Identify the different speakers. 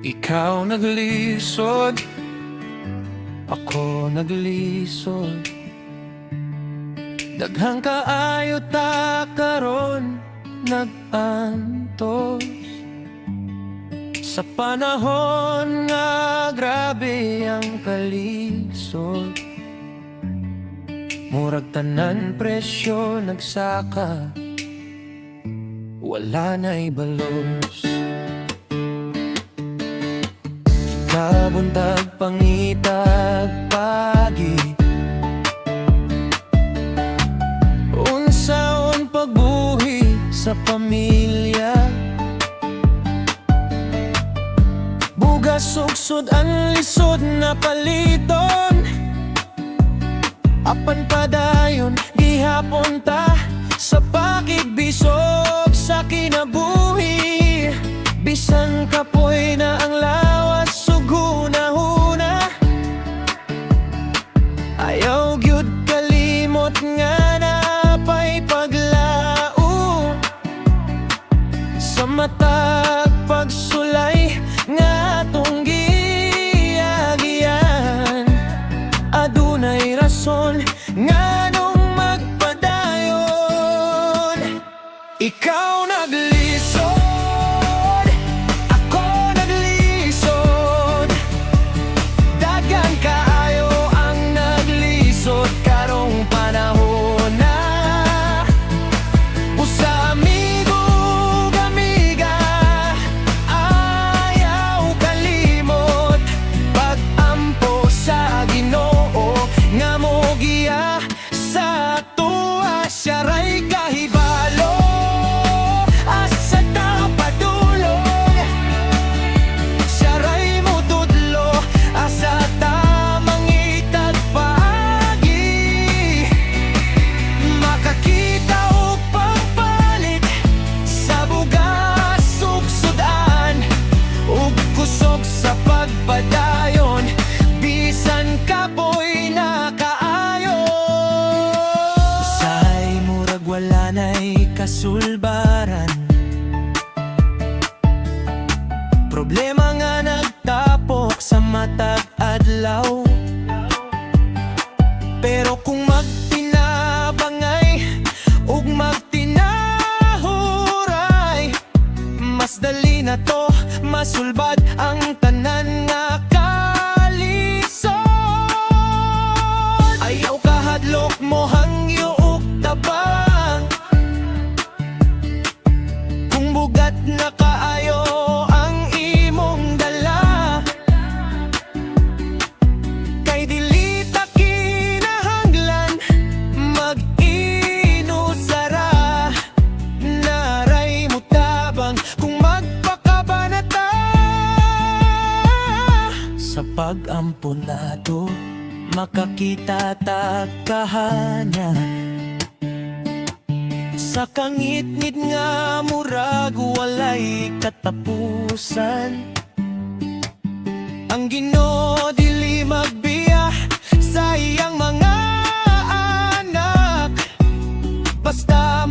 Speaker 1: Ikaw naglisod, ako naglisod. Daghang kaayo ta karon nag-antos. Sa panahon nga grabe ang kalisod, murag tanan presyo nagsaka, wala na'y balos. Kabuntag pangitag pagi, unsaon pagbuhi sa pamilya. Bugas sugsod ang lisod na paliton, apan padayon gihapon ta sa pakigbisog sa kinabuhi. Bisan kapoy na ang lawas ug hunahuna, ayaw gyud kalimot nga napay paglao sa matag pagsulay nga atong giagian. Adunay rason nganong magpadayon. Ikaw naglisod, ako naglisod. Daghan kaayo ang naglisod karong panahon na. Usa amigo amiga, ayaw kalimot pag-ampo sa Ginoo nga mogiya sa tuwa. Siya ray kahibalo asa ta padulong, siya ray mutudlo asa ta mangitag paagi. Makakita og pagpalit sa bugas ug sudan, ug kusog sa pagpadayon bisan kapoy na kaayo. Usahay murag wala na'y kasulbaran, problema nga nagtapok sa matag adlaw. Pero kung magtinabangay ug magtinahuray, mas dali na to masulbad ang tanan nga kalisod. Ayaw kahadlok mo hangyo ug tabang, kung bugat na kaayo ang imong dala. Kay dili ta kinahanglan mag-inusara, naray mo tabang kung magpakabanata. Sa pag-ampon nato makakita ta kahanan, sa kangit-ngit nga murag walay katapusan. Ang Ginoo dili magbiya sa iyang mga anak, basta